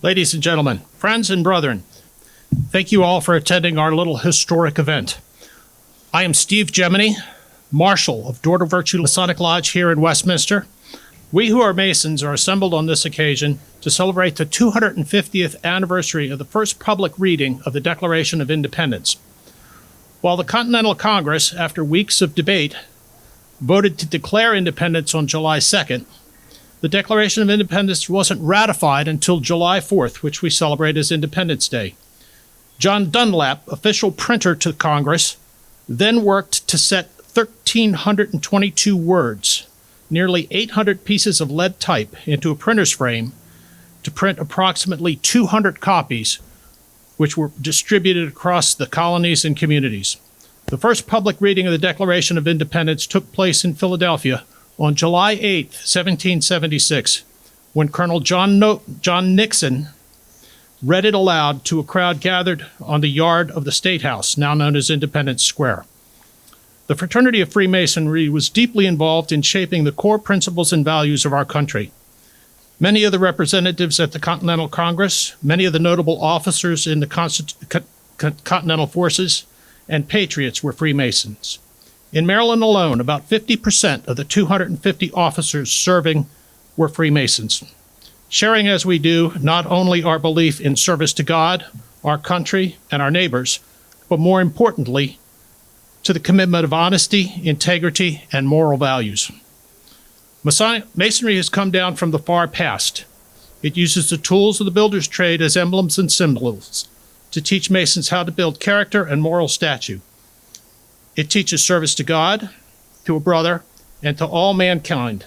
Ladies and gentlemen, friends and brethren, thank you all for attending our little historic event. I am Steve Gemini, Marshal of Virtue Masonic Lodge here in Westminster. We who are Masons are assembled on this occasion to celebrate the 250th anniversary of the first public reading of the Declaration of Independence. While the Continental Congress, after weeks of debate, voted to declare independence on July 2nd, the Declaration of Independence wasn't ratified until July 4th, which we celebrate as Independence Day. John Dunlap, official printer to Congress, then worked to set 1,322 words, nearly 800 pieces of lead type, into a printer's frame to print approximately 200 copies, which were distributed across the colonies and communities. The first public reading of the Declaration of Independence took place in Philadelphia on July 8, 1776, when Colonel John Nixon read it aloud to a crowd gathered on the yard of the State House, now known as Independence Square. The fraternity of Freemasonry was deeply involved in shaping the core principles and values of our country. Many of the representatives at the Continental Congress, many of the notable officers in the Continental Forces, and patriots were Freemasons. In Maryland alone, about 50% of the 250 officers serving were Freemasons, sharing as we do not only our belief in service to God, our country, and our neighbors, but more importantly, to the commitment of honesty, integrity, and moral values. Masonry has come down from the far past. It uses the tools of the builder's trade as emblems and symbols to teach Masons how to build character and moral statue. It teaches service to God, to a brother, and to all mankind.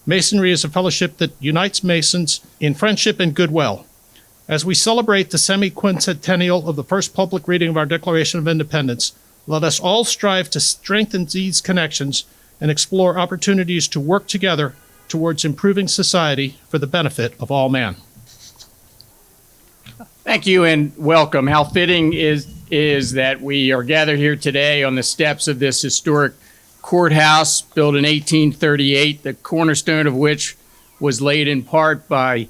Masonry is a fellowship that unites Masons in friendship and goodwill. As we celebrate the semi-quincentennial of the first public reading of our Declaration of Independence, let us all strive to strengthen these connections and explore opportunities to work together towards improving society for the benefit of all man. Thank you and welcome. How fitting is that we are gathered here today on the steps of this historic courthouse built in 1838, the cornerstone of which was laid in part by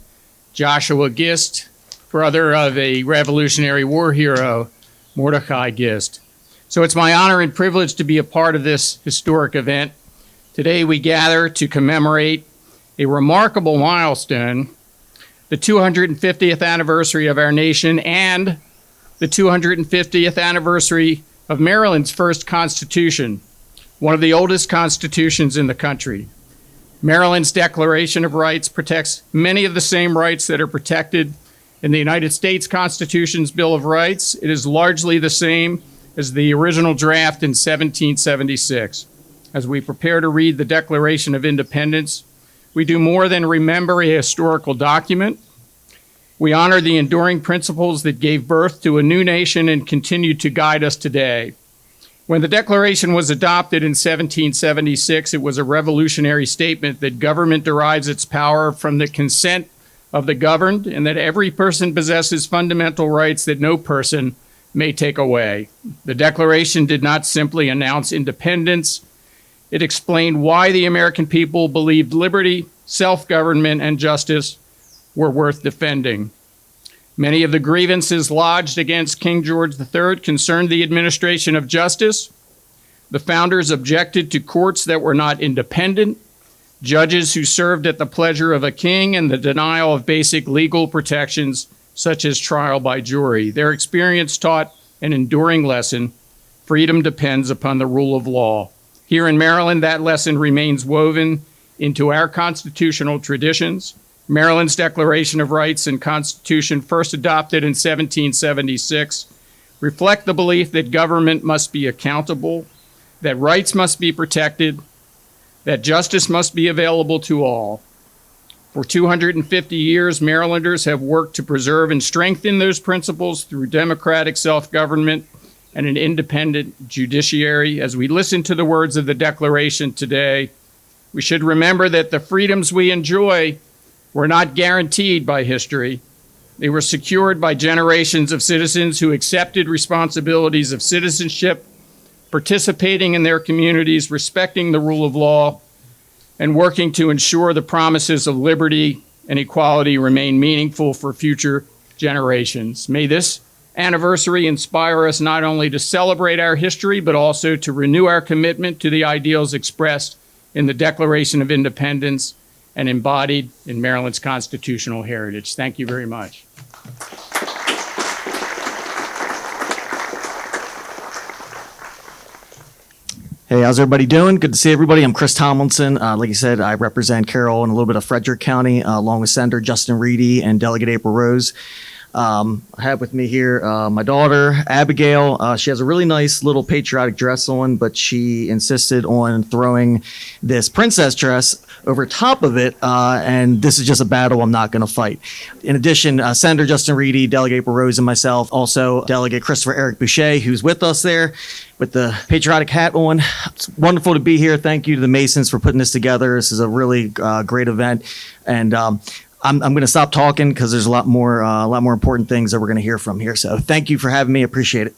Joshua Gist, brother of a Revolutionary War hero, Mordecai Gist. So it's my honor and privilege to be a part of this historic event. Today we gather to commemorate a remarkable milestone, the 250th anniversary of our nation and the 250th anniversary of Maryland's first Constitution, one of the oldest constitutions in the country. Maryland's Declaration of Rights protects many of the same rights that are protected in the United States Constitution's Bill of Rights. It is largely the same as the original draft in 1776. As we prepare to read the Declaration of Independence, we do more than remember a historical document. We honor the enduring principles that gave birth to a new nation and continue to guide us today. When the Declaration was adopted in 1776, it was a revolutionary statement that government derives its power from the consent of the governed and that every person possesses fundamental rights that no person may take away. The Declaration did not simply announce independence. It explained why the American people believed liberty, self-government, and justice were worth defending. Many of the grievances lodged against King George III concerned the administration of justice. The founders objected to courts that were not independent, judges who served at the pleasure of a king, and the denial of basic legal protections such as trial by jury. Their experience taught an enduring lesson: freedom depends upon the rule of law. Here in Maryland, that lesson remains woven into our constitutional traditions. Maryland's Declaration of Rights and Constitution, first adopted in 1776, reflect the belief that government must be accountable, that rights must be protected, that justice must be available to all. For 250 years, Marylanders have worked to preserve and strengthen those principles through democratic self-government and an independent judiciary. As we listen to the words of the Declaration today, we should remember that the freedoms we enjoy were not guaranteed by history. They were secured by generations of citizens who accepted responsibilities of citizenship, participating in their communities, respecting the rule of law, and working to ensure the promises of liberty, and equality remain meaningful for future generations. May this anniversary inspire us not only to celebrate our history, but also to renew our commitment to the ideals expressed in the Declaration of Independence and embodied in Maryland's constitutional heritage. Thank you very much. Hey, how's everybody doing? Good to see everybody. I'm Chris Tomlinson. Like you said, I represent Carroll and a little bit of Frederick County, along with Senator Justin Reedy and Delegate April Rose. I have with me here my daughter, Abigail. She has a really nice little patriotic dress on, but she insisted on throwing this princess dress over top of it, and this is just a battle I'm not going to fight. In addition, Senator Justin Reedy, Delegate April Rose, and myself, also Delegate Christopher Eric Boucher, who's with us there with the patriotic hat on. It's wonderful to be here. Thank you to the Masons for putting this together. This is a really great event, and I'm going to stop talking because there's a lot more important things that we're going to hear from here. So thank you for having me. Appreciate it.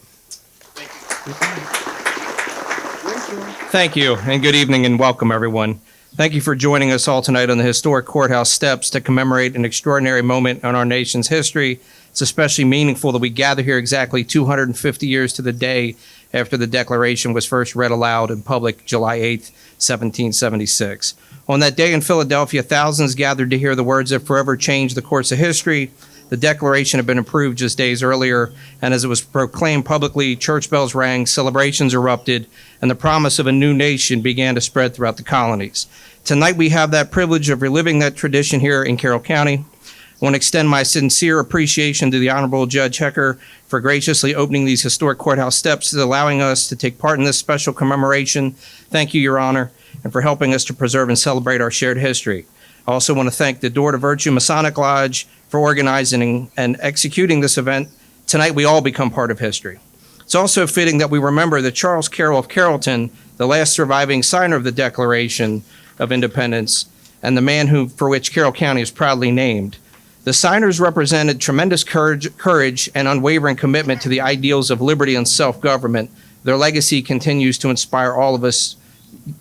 Thank you, and good evening and welcome, everyone. Thank you for joining us all tonight on the historic courthouse steps to commemorate an extraordinary moment in our nation's history. It's especially meaningful that we gather here exactly 250 years to the day after the Declaration was first read aloud in public July 8th, 1776. On that day in Philadelphia, thousands gathered to hear the words that forever changed the course of history. The Declaration had been approved just days earlier, and as it was proclaimed publicly, church bells rang, celebrations erupted, and the promise of a new nation began to spread throughout the colonies. Tonight, we have that privilege of reliving that tradition here in Carroll County. I want to extend my sincere appreciation to the Honorable Judge Hecker for graciously opening these historic courthouse steps and allowing us to take part in this special commemoration. Thank you, Your Honor, and for helping us to preserve and celebrate our shared history. I also want to thank the Door to Virtue Masonic Lodge for organizing and executing this event. Tonight, we all become part of history. It's also fitting that we remember that Charles Carroll of Carrollton, the last surviving signer of the Declaration of Independence, and the man for which Carroll County is proudly named. The signers represented tremendous courage and unwavering commitment to the ideals of liberty and self-government. Their legacy continues to inspire all of us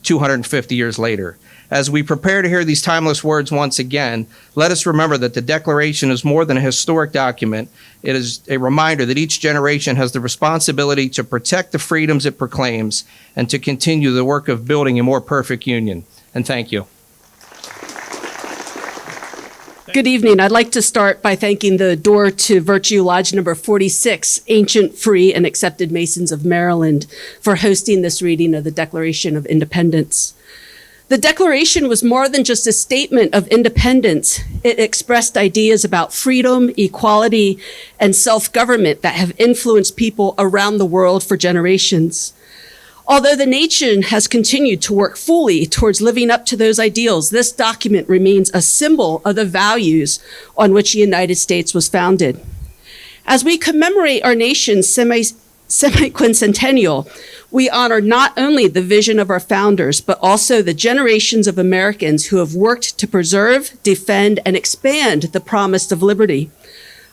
250 years later. As we prepare to hear these timeless words once again, let us remember that the Declaration is more than a historic document. It is a reminder that each generation has the responsibility to protect the freedoms it proclaims and to continue the work of building a more perfect union. And thank you. Good evening. I'd like to start by thanking the Door to Virtue Lodge number 46, Ancient, Free, and Accepted Masons of Maryland, for hosting this reading of the Declaration of Independence. The Declaration was more than just a statement of independence. It expressed ideas about freedom, equality, and self-government that have influenced people around the world for generations. Although the nation has continued to work fully towards living up to those ideals, this document remains a symbol of the values on which the United States was founded. As we commemorate our nation's semi-quincentennial, we honor not only the vision of our founders, but also the generations of Americans who have worked to preserve, defend, and expand the promise of liberty.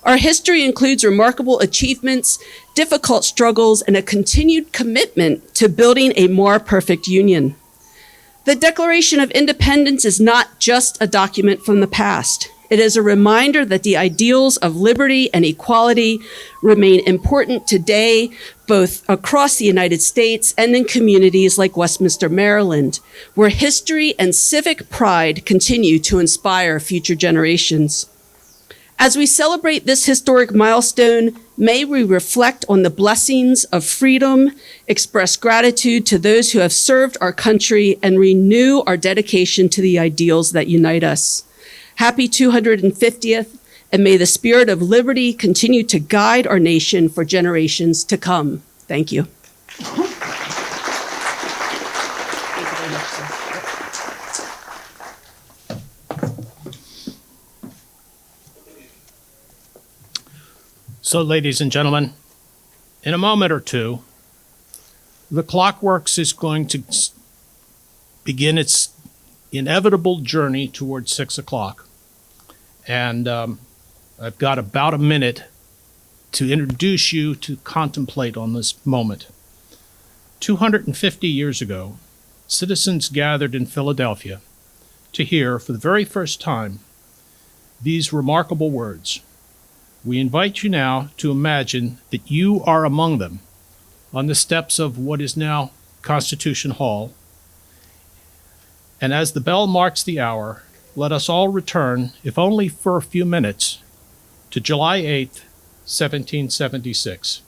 Our history includes remarkable achievements, difficult struggles, and a continued commitment to building a more perfect union. The Declaration of Independence is not just a document from the past. It is a reminder that the ideals of liberty and equality remain important today, both across the United States and in communities like Westminster, Maryland, where history and civic pride continue to inspire future generations. As we celebrate this historic milestone, may we reflect on the blessings of freedom, express gratitude to those who have served our country, and renew our dedication to the ideals that unite us. Happy 250th, and may the spirit of liberty continue to guide our nation for generations to come. Thank you. So, ladies and gentlemen, in a moment or two, the Clockworks is going to begin its inevitable journey towards 6 o'clock. And I've got about a minute to introduce you to contemplate on this moment. 250 years ago, citizens gathered in Philadelphia to hear, for the very first time, these remarkable words. We invite you now to imagine that you are among them on the steps of what is now Constitution Hall. And as the bell marks the hour, let us all return, if only for a few minutes, to July 8th, 1776.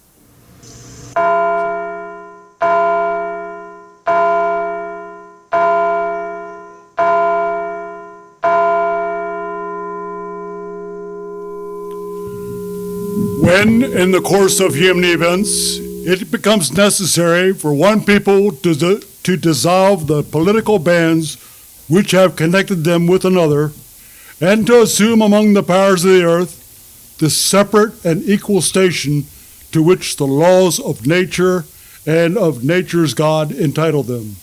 When, in the course of human events, it becomes necessary for one people to dissolve the political bands which have connected them with another, and to assume among the powers of the earth the separate and equal station to which the laws of nature and of nature's God entitle them.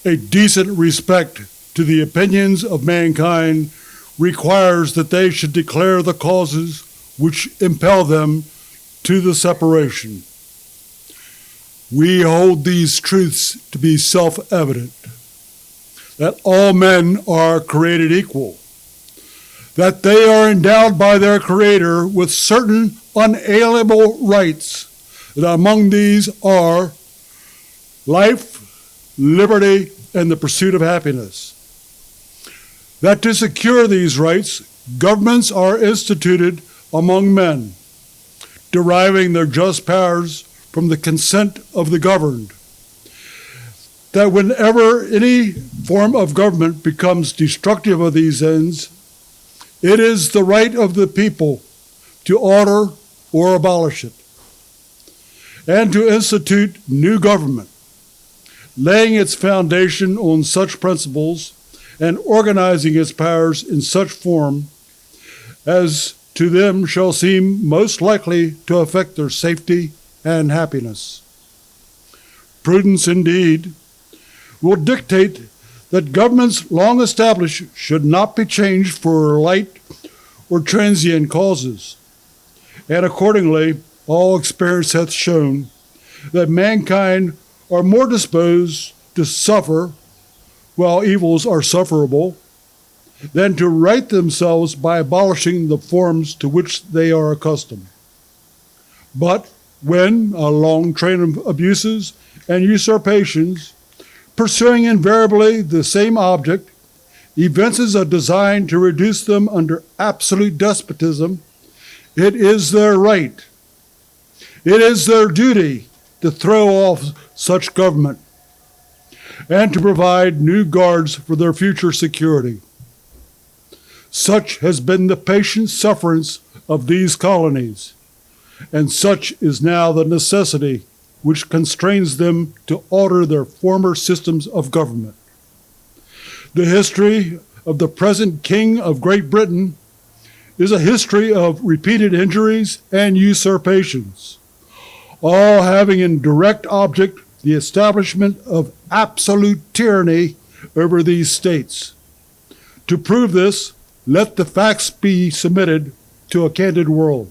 A decent respect to the opinions of mankind requires that they should declare the causes which impel them to the separation. We hold these truths to be self-evident, that all men are created equal, that they are endowed by their Creator with certain unalienable rights, that among these are life, liberty, and the pursuit of happiness. That to secure these rights, governments are instituted among men, deriving their just powers from the consent of the governed. That whenever any form of government becomes destructive of these ends, it is the right of the people to order or abolish it, and to institute new government, laying its foundation on such principles and organizing its powers in such form as to them shall seem most likely to affect their safety and happiness. Prudence, indeed, will dictate that governments long established should not be changed for light or transient causes. And accordingly, all experience hath shown that mankind are more disposed to suffer while evils are sufferable, than to right themselves by abolishing the forms to which they are accustomed. But when a long train of abuses and usurpations, pursuing invariably the same object, evinces a design to reduce them under absolute despotism, it is their right, it is their duty to throw off such government and to provide new guards for their future security. Such has been the patient sufferance of these colonies, and such is now the necessity which constrains them to alter their former systems of government. The history of the present King of Great Britain is a history of repeated injuries and usurpations, all having in direct object the establishment of absolute tyranny over these states. To prove this, let the facts be submitted to a candid world.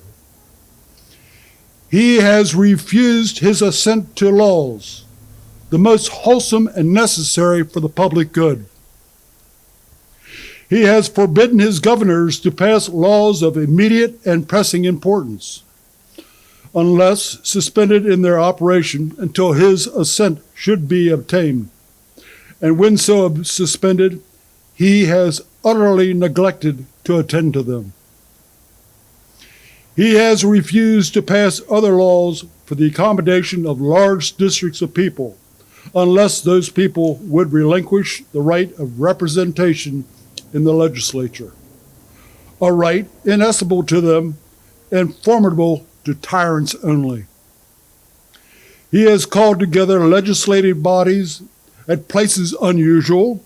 He has refused his assent to laws, the most wholesome and necessary for the public good. He has forbidden his governors to pass laws of immediate and pressing importance, unless suspended in their operation until his assent should be obtained. And when so suspended, he has utterly neglected to attend to them. He has refused to pass other laws for the accommodation of large districts of people, unless those people would relinquish the right of representation in the legislature, a right inestimable to them and formidable to tyrants only. He has called together legislative bodies at places unusual,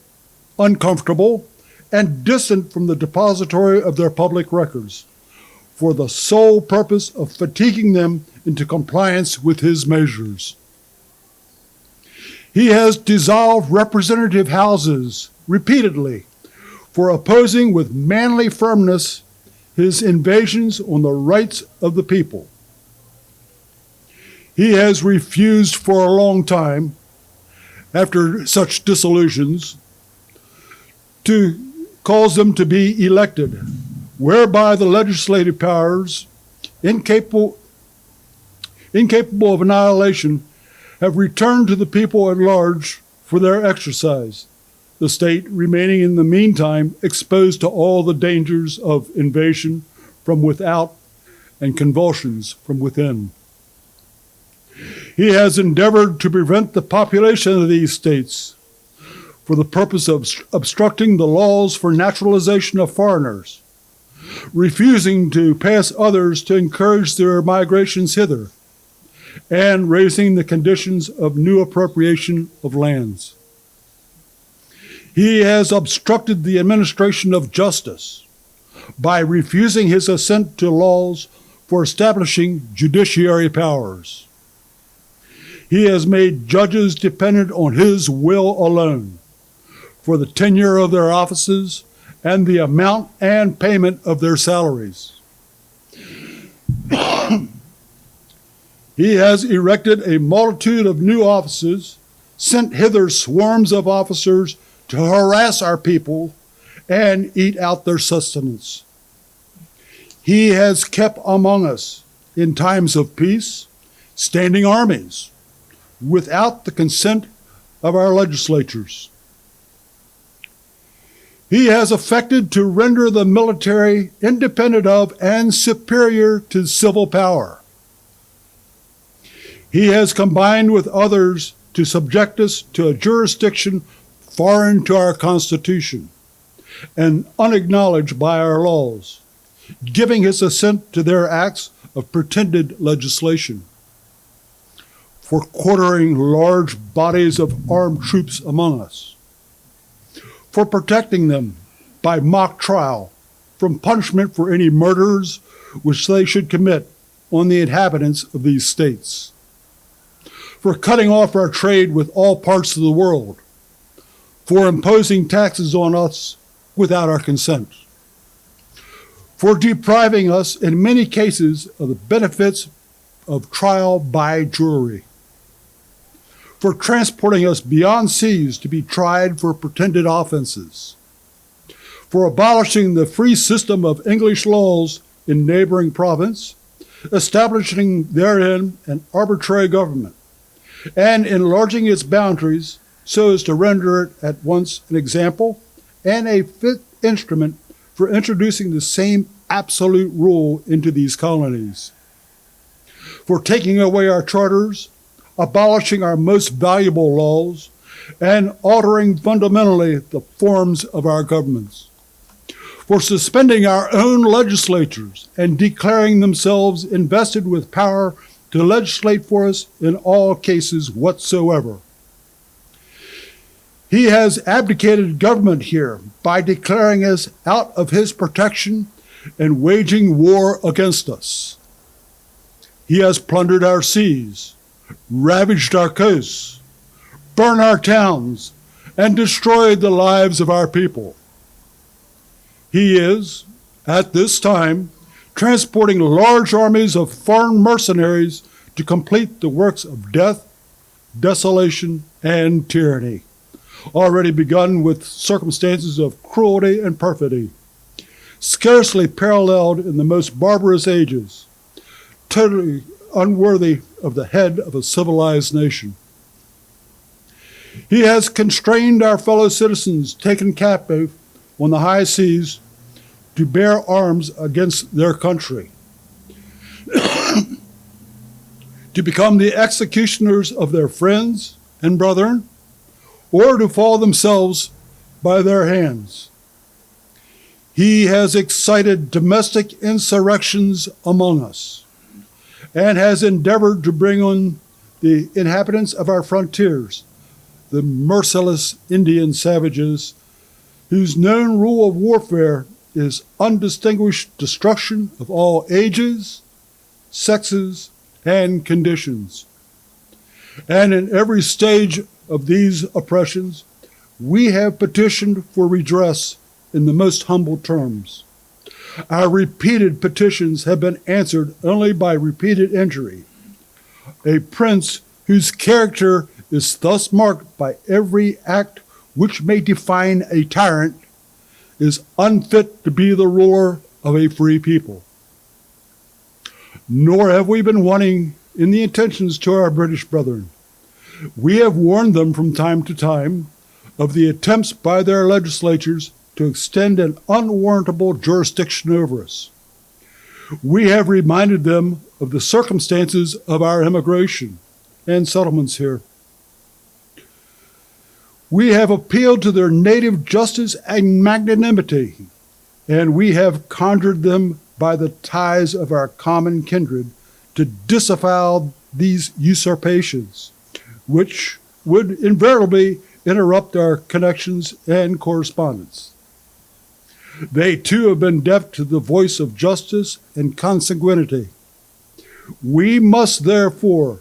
uncomfortable, and distant from the depository of their public records, for the sole purpose of fatiguing them into compliance with his measures. He has dissolved representative houses repeatedly for opposing with manly firmness his invasions on the rights of the people. He has refused for a long time, after such dissolutions, to cause them to be elected, whereby the legislative powers, incapable of annihilation, have returned to the people at large for their exercise, the state remaining in the meantime exposed to all the dangers of invasion from without and convulsions from within. He has endeavored to prevent the population of these states for the purpose of obstructing the laws for naturalization of foreigners, refusing to pass others to encourage their migrations hither, and raising the conditions of new appropriation of lands. He has obstructed the administration of justice by refusing his assent to laws for establishing judiciary powers. He has made judges dependent on his will alone for the tenure of their offices and the amount and payment of their salaries. He has erected a multitude of new offices, sent hither swarms of officers to harass our people and eat out their sustenance. He has kept among us, in times of peace, standing armies, without the consent of our legislatures. He has affected to render the military independent of and superior to civil power. He has combined with others to subject us to a jurisdiction foreign to our Constitution and unacknowledged by our laws, giving his assent to their acts of pretended legislation, for quartering large bodies of armed troops among us, for protecting them by mock trial from punishment for any murders which they should commit on the inhabitants of these states, for cutting off our trade with all parts of the world, for imposing taxes on us without our consent, for depriving us in many cases of the benefits of trial by jury, for transporting us beyond seas to be tried for pretended offenses, for abolishing the free system of English laws in neighboring province, establishing therein an arbitrary government, and enlarging its boundaries so as to render it at once an example and a fit instrument for introducing the same absolute rule into these colonies, for taking away our charters, abolishing our most valuable laws, and altering fundamentally the forms of our governments, for suspending our own legislatures and declaring themselves invested with power to legislate for us in all cases whatsoever. He has abdicated government here by declaring us out of his protection and waging war against us. He has plundered our seas, ravaged our coasts, burned our towns, and destroyed the lives of our people. He is, at this time, transporting large armies of foreign mercenaries to complete the works of death, desolation, and tyranny, already begun with circumstances of cruelty and perfidy, scarcely paralleled in the most barbarous ages, totally unworthy of the head of a civilized nation. He has constrained our fellow citizens taken captive on the high seas to bear arms against their country, to become the executioners of their friends and brethren, or to fall themselves by their hands. He has excited domestic insurrections among us, and has endeavored to bring on the inhabitants of our frontiers, the merciless Indian savages, whose known rule of warfare is undistinguished destruction of all ages, sexes, and conditions. And in every stage of these oppressions, we have petitioned for redress in the most humble terms. Our repeated petitions have been answered only by repeated injury. A prince whose character is thus marked by every act which may define a tyrant is unfit to be the ruler of a free people. Nor have we been wanting in the intentions to our British brethren. We have warned them from time to time of the attempts by their legislatures to extend an unwarrantable jurisdiction over us. We have reminded them of the circumstances of our immigration and settlements here. We have appealed to their native justice and magnanimity, and we have conjured them by the ties of our common kindred to disavow these usurpations, which would invariably interrupt our connections and correspondence. They too have been deaf to the voice of justice and consanguinity. We must therefore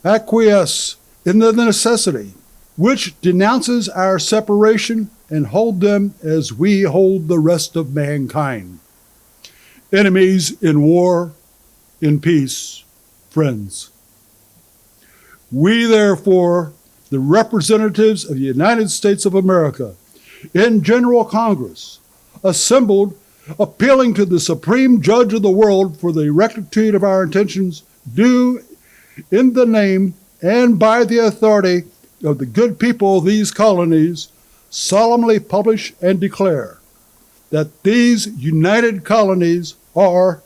acquiesce in the necessity which denounces our separation and hold them as we hold the rest of mankind. Enemies in war, in peace, friends. We therefore, the representatives of the United States of America, in General Congress, assembled, appealing to the Supreme Judge of the world for the rectitude of our intentions, do, in the name and by the authority of the good people of these colonies, solemnly publish and declare that these united colonies are,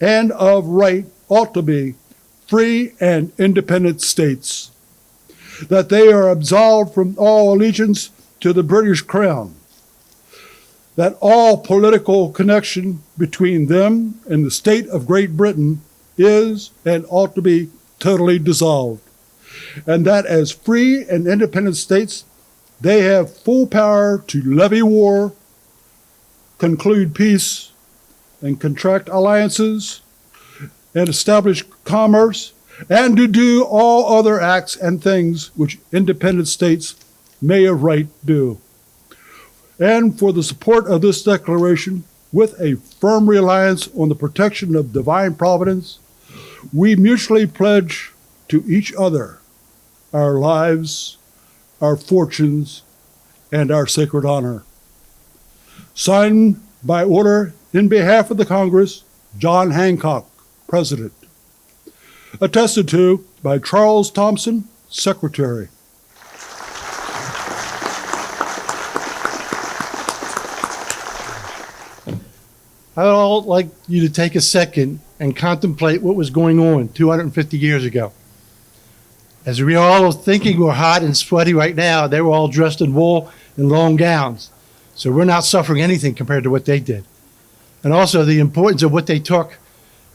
and of right ought to be, free and independent states, that they are absolved from all allegiance to the British Crown, that all political connection between them and the state of Great Britain is and ought to be totally dissolved, and that as free and independent states, they have full power to levy war, conclude peace, and contract alliances, and establish commerce, and to do all other acts and things which independent states may of right do. And for the support of this declaration, with a firm reliance on the protection of divine providence, we mutually pledge to each other our lives, our fortunes, and our sacred honor. Signed by order in behalf of the Congress, John Hancock, President. Attested to by Charles Thompson, Secretary. I would all like you to take a second and contemplate what was going on 250 years ago. As we all are thinking we're hot and sweaty right now, they were all dressed in wool and long gowns. So we're not suffering anything compared to what they did. And also the importance of what they took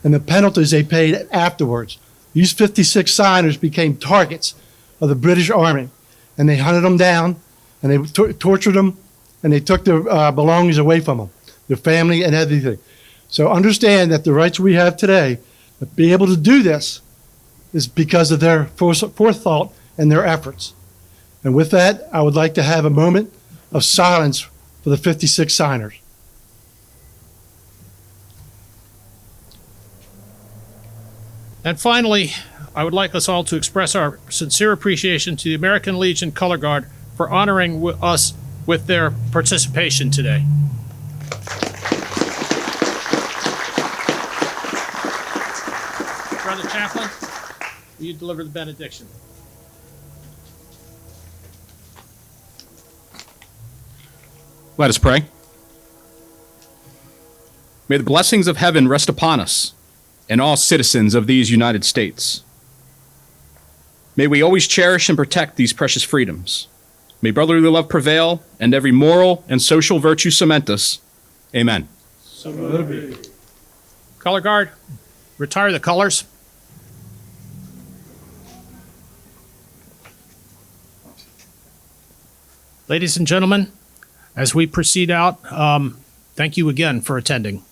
and the penalties they paid afterwards. These 56 signers became targets of the British Army, and they hunted them down, and they tortured them, and they took their belongings away from them, their family and everything. So understand that the rights we have today, to be able to do this, is because of their forethought and their efforts. And with that, I would like to have a moment of silence for the 56 signers. And finally, I would like us all to express our sincere appreciation to the American Legion Color Guard for honoring us with their participation today. Brother Chaplain, will you deliver the benediction? Let us pray. May the blessings of heaven rest upon us and all citizens of these United States. May we always cherish and protect these precious freedoms. May brotherly love prevail and every moral and social virtue cement us. Amen. So let it be. Color Guard, retire the colors. Ladies and gentlemen, as we proceed out, thank you again for attending.